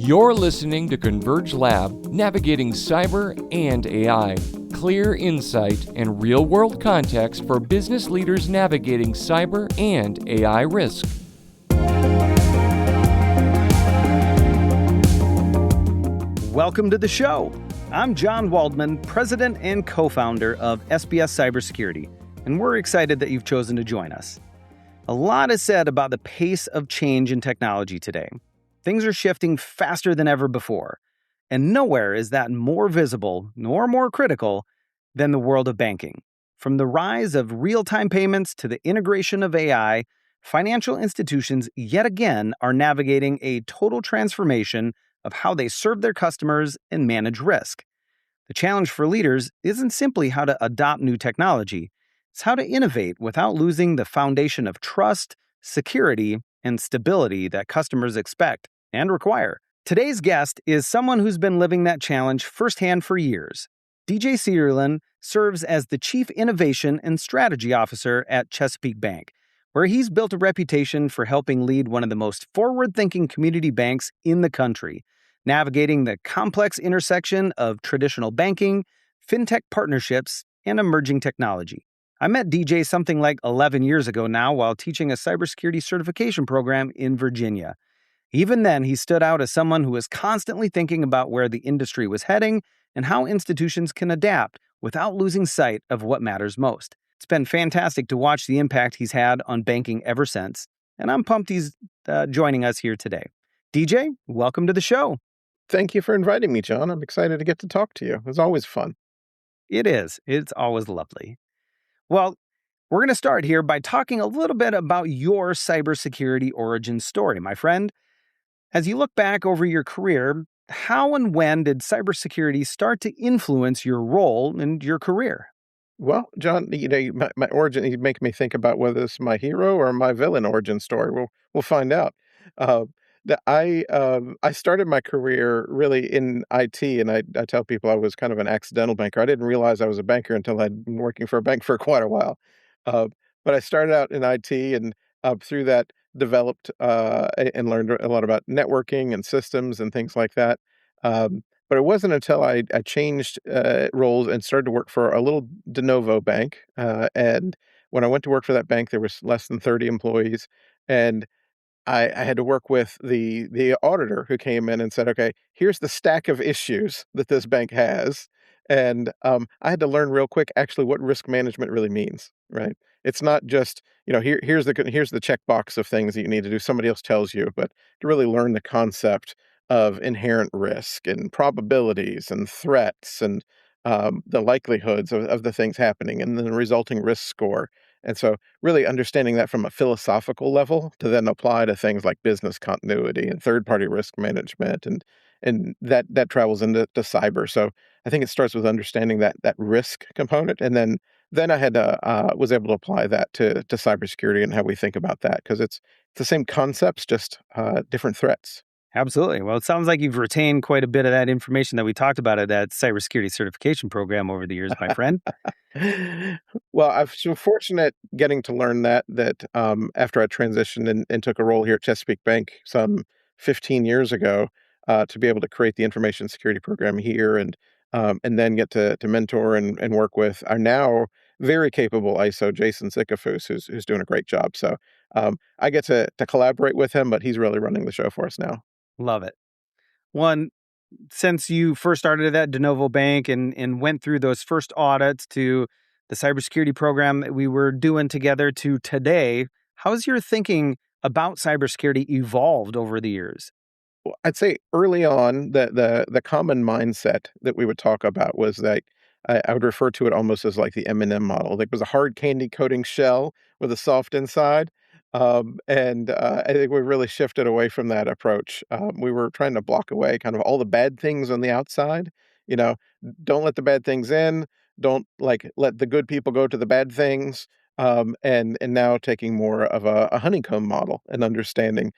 You're listening to Converge Lab, navigating cyber and AI. Clear insight and real-world context for business leaders navigating cyber and AI risk. Welcome to the show. I'm Jon Waldman, president and co-founder of SBS CyberSecurity, and we're excited that you've chosen to join us. A lot is said about the pace of change in technology today. Things are shifting faster than ever before, and nowhere is that more visible nor more critical than the world of banking. From the rise of real-time payments to the integration of AI, financial institutions yet again are navigating a total transformation of how they serve their customers and manage risk. The challenge for leaders isn't simply how to adopt new technology, it's how to innovate without losing the foundation of trust, security, and stability that customers expect and require. Today's guest is someone who's been living that challenge firsthand for years. DJ Seeterlin serves as the Chief Innovation and Strategy Officer at Chesapeake Bank, where he's built a reputation for helping lead one of the most forward-thinking community banks in the country, navigating the complex intersection of traditional banking, fintech partnerships, and emerging technology. I met DJ something like 11 years ago now while teaching a cybersecurity certification program in Virginia. Even then, he stood out as someone who was constantly thinking about where the industry was heading and how institutions can adapt without losing sight of what matters most. It's been fantastic to watch the impact he's had on banking ever since, and I'm pumped he's joining us here today. DJ, welcome to the show. Thank you for inviting me, John. I'm excited to get to talk to you. It's always fun. It is. It's always lovely. Well, we're going to start here by talking a little bit about your cybersecurity origin story, my friend. As you look back over your career, how and when did cybersecurity start to influence your role and your career? Well, John, my origin, you make me think about whether it's my hero or my villain origin story. We'll find out. Uh, I started my career really in IT, and I tell people I was kind of an accidental banker. I didn't realize I was a banker until I'd been working for a bank for quite a while. Uh, but I started out in IT, and through that developed and learned a lot about networking and systems and things like that. But it wasn't until I changed roles and started to work for a little de novo bank. And when I went to work for that bank, there was less than 30 employees, and I had to work with the auditor who came in and said, "Okay, here's the stack of issues that this bank has," and I had to learn real quick actually what risk management really means. Right? It's not just here's the checkbox of things that you need to do. Somebody else tells you, but to really learn the concept of inherent risk and probabilities and threats and the likelihoods of the things happening and the resulting risk score. And so really understanding that from a philosophical level to then apply to things like business continuity and third-party risk management and that travels into cyber. So I think it starts with understanding that risk component, and then I had to was able to apply that to cybersecurity and how we think about that, because it's the same concepts, just different threats. Absolutely. Well, it sounds like you've retained quite a bit of that information that we talked about at that cybersecurity certification program over the years, my friend. Well, I've so fortunate getting to learn that after I transitioned and took a role here at Chesapeake Bank some 15 years ago, to be able to create the information security program here and then get to mentor and work with our now very capable ISO, Jason Sikafus, who's doing a great job. So I get to collaborate with him, but he's really running the show for us now. Love it. One, since you first started at that de novo bank and went through those first audits to the cybersecurity program that we were doing together to today, how's your thinking about cybersecurity evolved over the years? Well, I'd say early on, the common mindset that we would talk about was that I would refer to it almost as like the M&M model. Like, it was a hard candy coating shell with a soft inside. And I think we really shifted away from that approach. We were trying to block away kind of all the bad things on the outside. You know, don't let the bad things in. Don't let the good people go to the bad things. And now taking more of a honeycomb model and understanding,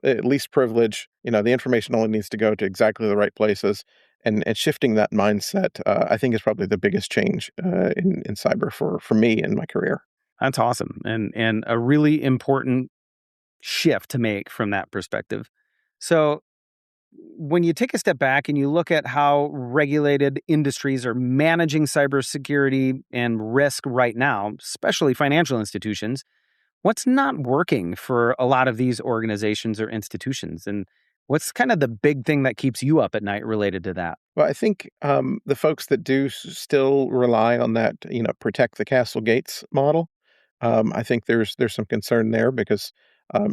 at least privilege. The information only needs to go to exactly the right places, and shifting that mindset. I think is probably the biggest change in cyber for me in my career. That's awesome. And a really important shift to make from that perspective. So when you take a step back and you look at how regulated industries are managing cybersecurity and risk right now, especially financial institutions, what's not working for a lot of these organizations or institutions? And what's kind of the big thing that keeps you up at night related to that? Well, I think the folks that do still rely on that, protect the castle gates model. I think there's some concern there because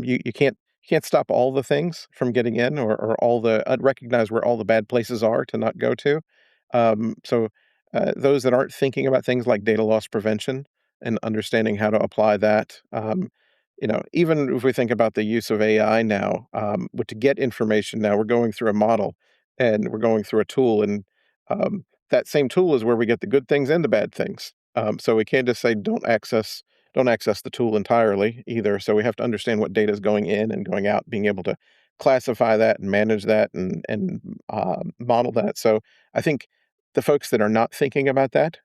you can't stop all the things from getting in, or all the recognize where all the bad places are to not go to. So those that aren't thinking about things like data loss prevention and understanding how to apply that, even if we think about the use of AI now, to get information now, we're going through a model and we're going through a tool, and that same tool is where we get the good things and the bad things. So we can't just say don't access the tool entirely either. So we have to understand what data is going in and going out, being able to classify that and manage that and model that. So I think the folks that are not thinking about that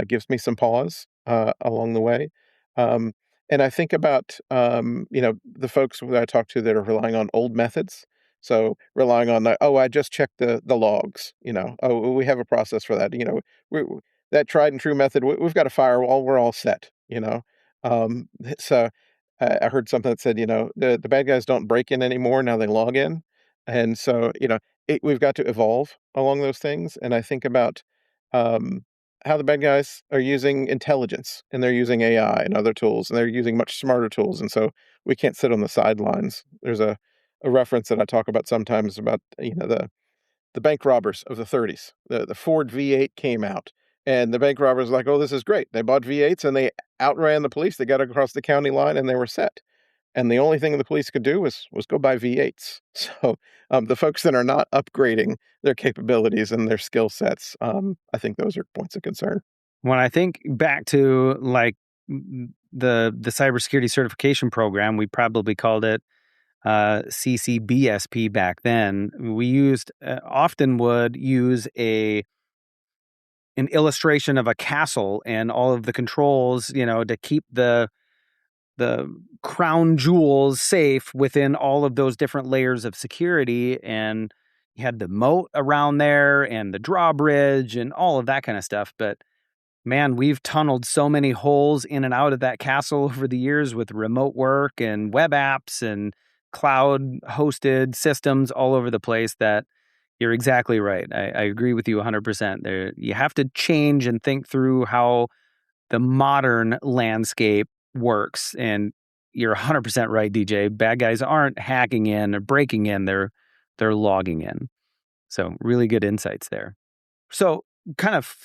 gives me some pause along the way. Um, and I think about the folks that I talk to that are relying on old methods. So relying on I just checked the logs. Oh, we have a process for that. We, that tried and true method. We've got a firewall. We're all set. So I heard something that said, the bad guys don't break in anymore. Now they log in. And so, we've got to evolve along those things. And I think about um, how the bad guys are using intelligence, and they're using AI and other tools, and they're using much smarter tools. And so we can't sit on the sidelines. There's a reference that I talk about sometimes about, the bank robbers of the 30s. The Ford V8 came out, and the bank robbers were like, "Oh, this is great." They bought V8s and they outran the police. They got across the county line and they were set. And the only thing the police could do was go buy V8s. So the folks that are not upgrading their capabilities and their skill sets, I think those are points of concern. When I think back to like the cybersecurity certification program, we probably called it CCBSP back then. We often would use an illustration of a castle and all of the controls, to keep the crown jewels safe within all of those different layers of security. And you had the moat around there and the drawbridge and all of that kind of stuff. But man, we've tunneled so many holes in and out of that castle over the years with remote work and web apps and cloud hosted systems all over the place that you're exactly right. I agree with you 100%. You have to change and think through how the modern landscape works. And you're 100% right, DJ. Bad guys aren't hacking in or breaking in, they're logging in. So really good insights there. So kind of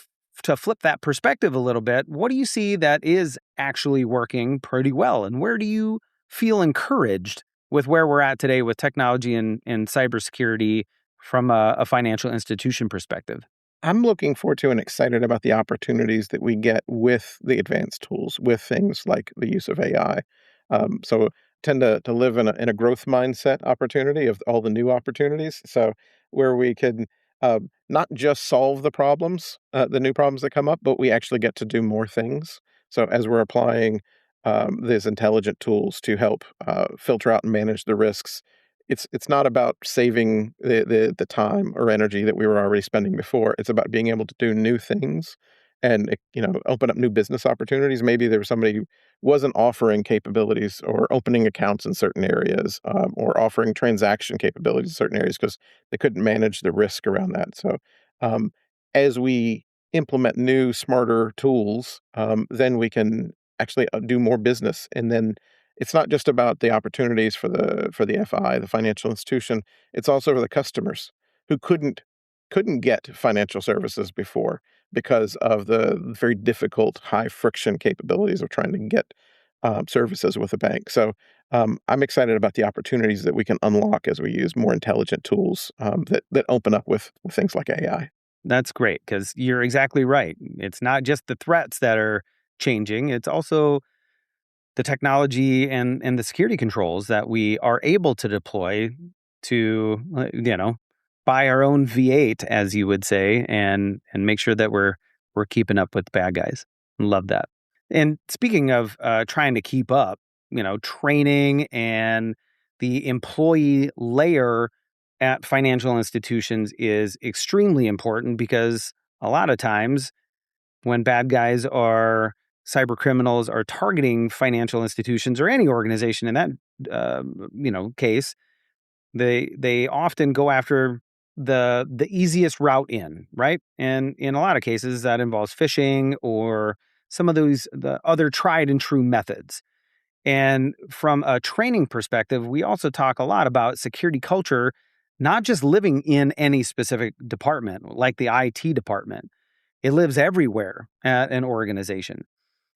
to flip that perspective a little bit, what do you see that is actually working pretty well? And where do you feel encouraged with where we're at today with technology and cybersecurity from a financial institution perspective? I'm looking forward to and excited about the opportunities that we get with the advanced tools, with things like the use of AI. So tend to live in a growth mindset opportunity of all the new opportunities. So where we can not just solve the new problems that come up, but we actually get to do more things. So as we're applying these intelligent tools to help filter out and manage the risks, it's not about saving the time or energy that we were already spending before. It's about being able to do new things and open up new business opportunities. Maybe there was somebody who wasn't offering capabilities or opening accounts in certain areas, or offering transaction capabilities in certain areas because they couldn't manage the risk around that. So um, as we implement new, smarter tools, then we can actually do more business. And then it's not just about the opportunities for the FI, the financial institution. It's also for the customers who couldn't get financial services before because of the very difficult, high friction capabilities of trying to get services with a bank. So I'm excited about the opportunities that we can unlock as we use more intelligent tools that open up with things like AI. That's great because you're exactly right. It's not just the threats that are changing, it's also the technology and the security controls that we are able to deploy to, buy our own V8, as you would say, and make sure that we're keeping up with bad guys. Love that. And speaking of trying to keep up, training and the employee layer at financial institutions is extremely important because a lot of times when bad guys or cyber criminals are targeting financial institutions or any organization in that case, they often go after the easiest route in, right? And in a lot of cases, that involves phishing or some of the other tried and true methods. And from a training perspective, we also talk a lot about security culture, not just living in any specific department, like the IT department. It lives everywhere at an organization.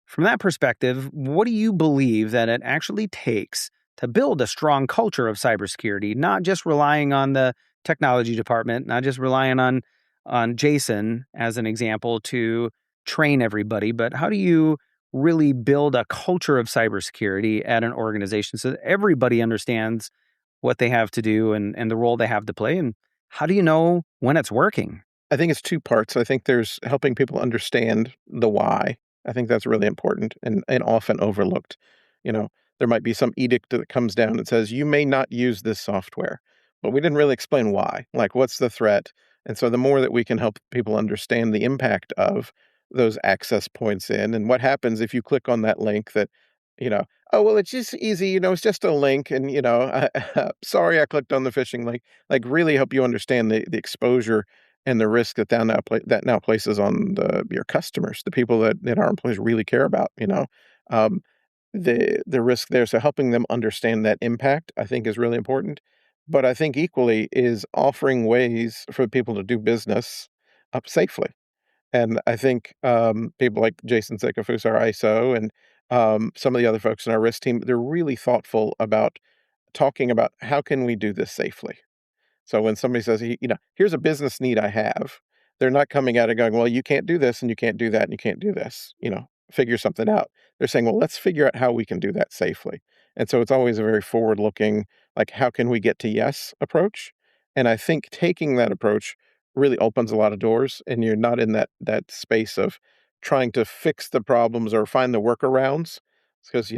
From that perspective, what do you believe that it actually takes to build a strong culture of cybersecurity, not just relying on the technology department, not just relying on Jason as an example to train everybody, but how do you really build a culture of cybersecurity at an organization so that everybody understands what they have to do and the role they have to play? And how do you know when it's working? I think it's two parts. I think there's helping people understand the why. I think that's really important and often overlooked. You know, there might be some edict that comes down that says you may not use this software, but we didn't really explain why. Like, what's the threat? And so the more that we can help people understand the impact of those access points in and what happens if you click on that link that, oh, well, it's just easy, it's just a link. And, sorry, I clicked on the phishing link. Like, really help you understand the exposure and the risk that now places on your customers, the people that our employees really care about, um, the risk there. So helping them understand that impact, I think, is really important. But I think equally is offering ways for people to do business up safely. And I think people like Jason Sikafus, our ISO, and some of the other folks in our risk team, they're really thoughtful about talking about how can we do this safely. So when somebody says, here's a business need I have, they're not coming at it going, well, you can't do this and you can't do that and you can't do this, figure something out. They're saying, well, let's figure out how we can do that safely. And so it's always a very forward looking, like, how can we get to yes approach? And I think taking that approach really opens a lot of doors and you're not in that space of trying to fix the problems or find the workarounds. Because,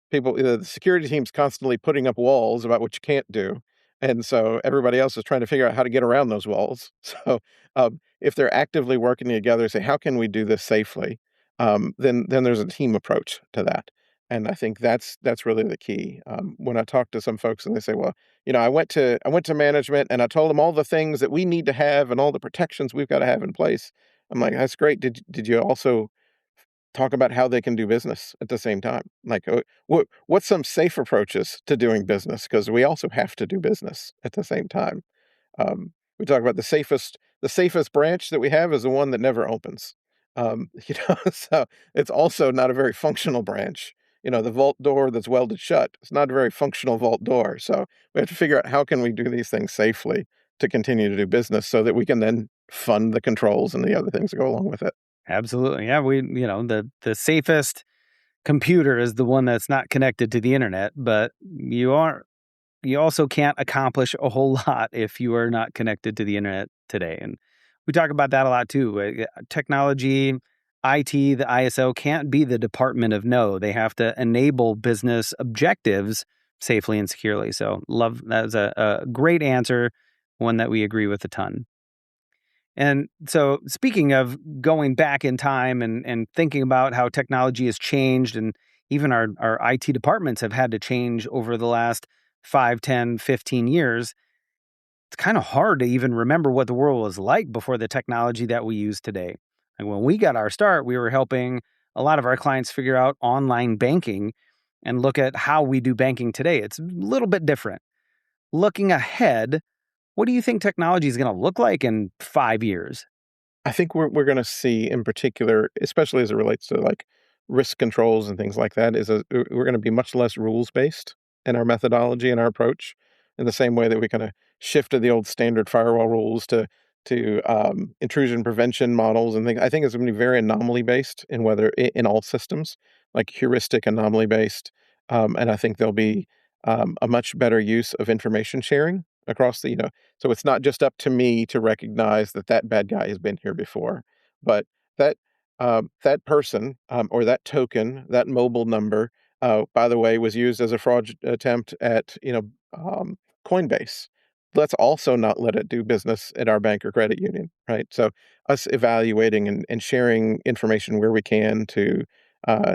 people, the security team's constantly putting up walls about what you can't do, and so everybody else is trying to figure out how to get around those walls. So if they're actively working together, say, how can we do this safely? Then there's a team approach to that. And I think that's really the key. When I talk to some folks and they say, well, I went to management and I told them all the things that we need to have and all the protections we've got to have in place. I'm like, that's great. Did you also talk about how they can do business at the same time? Like, what's some safe approaches to doing business? Because we also have to do business at the same time. We talk about the safest branch that we have is the one that never opens. So it's also not a very functional branch. The vault door that's welded shut, it's not a very functional vault door. So we have to figure out how can we do these things safely to continue to do business so that we can then fund the controls and the other things that go along with it. Absolutely. Yeah, the safest computer is the one that's not connected to the internet, but you also can't accomplish a whole lot if you are not connected to the internet today. And we talk about that a lot too. Technology, IT, the ISO can't be the department of no. They have to enable business objectives safely and securely. So love that was a great answer, one that we agree with a ton. And so speaking of going back in time and thinking about how technology has changed, and even our IT departments have had to change over the last 5, 10, 15 years, it's kind of hard to even remember what the world was like before the technology that we use today. And when we got our start, we were helping a lot of our clients figure out online banking and look at how we do banking today. It's a little bit different. Looking ahead, what do you think technology is going to look like in 5 years? I think we're going to see in particular, especially as it relates to like risk controls and things like that, we're going to be much less rules based in our methodology and our approach. In the same way that we kind of shifted the old standard firewall rules to intrusion prevention models and things. I think it's going to be very anomaly based in all systems, like heuristic anomaly based, and I think there'll be a much better use of information sharing across the. So it's not just up to me to recognize that bad guy has been here before, but that that person or that token, that mobile number, by the way, was used as a fraud attempt at Coinbase. let's also not let it do business at our bank or credit union, right? So us evaluating and sharing information where we can to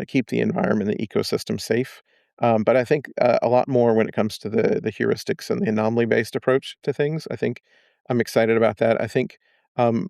keep the environment, the ecosystem safe. But I think a lot more when it comes to the heuristics and the anomaly-based approach to things. I think I'm excited about that. I think um,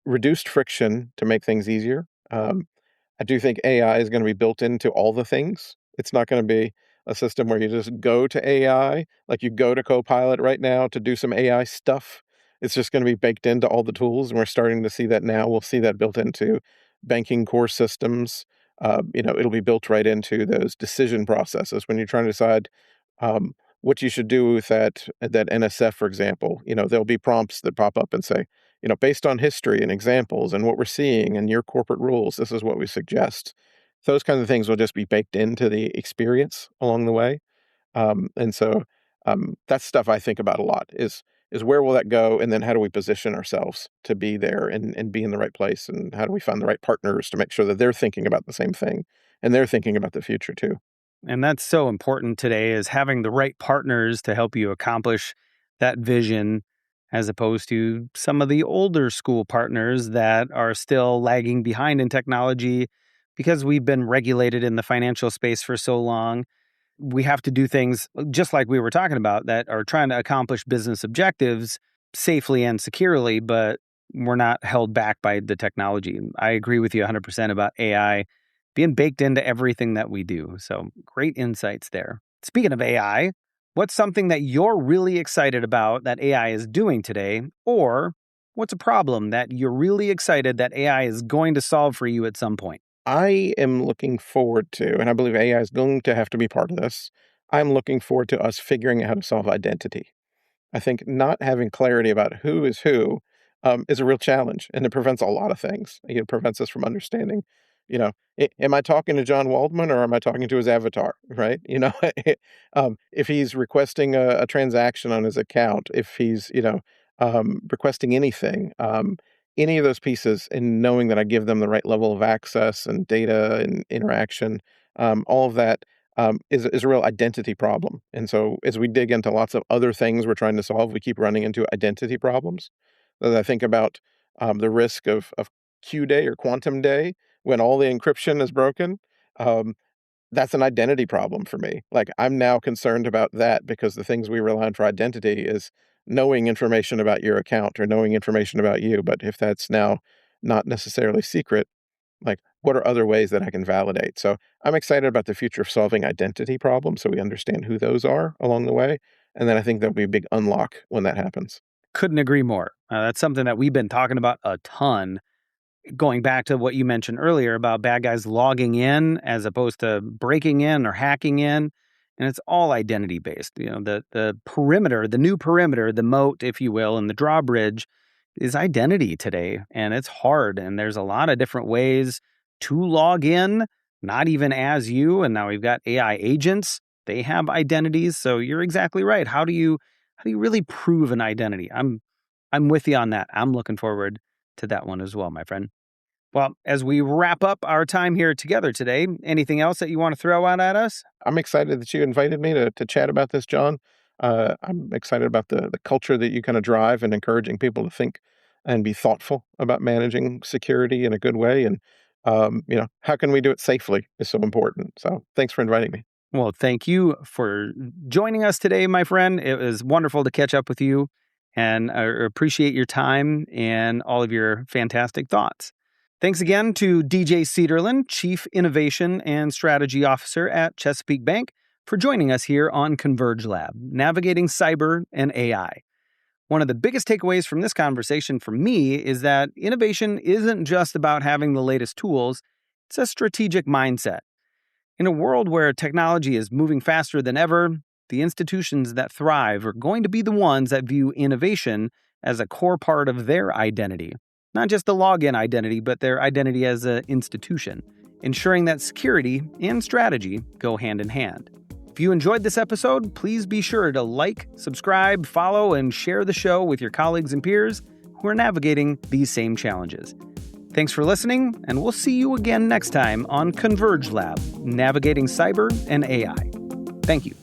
reduced friction to make things easier. I do think AI is gonna be built into all the things. It's not gonna be a system where you just go to AI, like you go to Copilot right now to do some AI stuff. It's just gonna be baked into all the tools, and we're starting to see that now. We'll see that built into banking core systems. It'll be built right into those decision processes when you're trying to decide, what you should do with that NSF, for example. There'll be prompts that pop up and say, based on history and examples and what we're seeing and your corporate rules, this is what we suggest. Those kinds of things will just be baked into the experience along the way. That's stuff I think about a lot is where will that go? And then how do we position ourselves to be there and be in the right place? And how do we find the right partners to make sure that they're thinking about the same thing and they're thinking about the future too? And that's so important today, is having the right partners to help you accomplish that vision, as opposed to some of the older school partners that are still lagging behind in technology because we've been regulated in the financial space for so long. We have to do things just like we were talking about that are trying to accomplish business objectives safely and securely, but we're not held back by the technology. I agree with you 100% about AI being baked into everything that we do. So great insights there. Speaking of AI, what's something that you're really excited about that AI is doing today? Or what's a problem that you're really excited that AI is going to solve for you at some point? I am looking forward to, and I believe AI is going to have to be part of this. I'm looking forward to us figuring out how to solve identity. I think not having clarity about who is who is a real challenge, and it prevents a lot of things. It prevents us from understanding, am I talking to Jon Waldman or am I talking to his avatar, right? If he's requesting a transaction on his account, if he's, requesting anything, any of those pieces, and knowing that I give them the right level of access and data and interaction, all of that is a real identity problem. And so as we dig into lots of other things we're trying to solve, we keep running into identity problems. As I think about the risk of Q day or quantum day, when all the encryption is broken, that's an identity problem for me. Like, I'm now concerned about that because the things we rely on for identity is knowing information about your account or knowing information about you. But if that's now not necessarily secret, like, what are other ways that I can validate? So I'm excited about the future of solving identity problems so we understand who those are along the way. And then I think there'll be a big unlock when that happens. Couldn't agree more. That's something that we've been talking about a ton. Going back to what you mentioned earlier about bad guys logging in as opposed to breaking in or hacking in. And it's all identity based. The perimeter, the new perimeter, the moat, if you will, and the drawbridge is identity today. And it's hard. And there's a lot of different ways to log in, not even as you. And now we've got AI agents. They have identities. So you're exactly right. How do you really prove an identity? I'm with you on that. I'm looking forward to that one as well, my friend. Well, as we wrap up our time here together today, anything else that you want to throw out at us? I'm excited that you invited me to chat about this, John. I'm excited about the culture that you kind of drive and encouraging people to think and be thoughtful about managing security in a good way. And, how can we do it safely is so important. So thanks for inviting me. Well, thank you for joining us today, my friend. It was wonderful to catch up with you, and I appreciate your time and all of your fantastic thoughts. Thanks again to DJ Seeterlin, Chief Innovation and Strategy Officer at Chesapeake Bank, for joining us here on Converge Lab, navigating cyber and AI. One of the biggest takeaways from this conversation for me is that innovation isn't just about having the latest tools, it's a strategic mindset. In a world where technology is moving faster than ever, the institutions that thrive are going to be the ones that view innovation as a core part of their identity. Not just a login identity, but their identity as an institution, ensuring that security and strategy go hand in hand. If you enjoyed this episode, please be sure to like, subscribe, follow, and share the show with your colleagues and peers who are navigating these same challenges. Thanks for listening, and we'll see you again next time on Converge Lab, navigating cyber and AI. Thank you.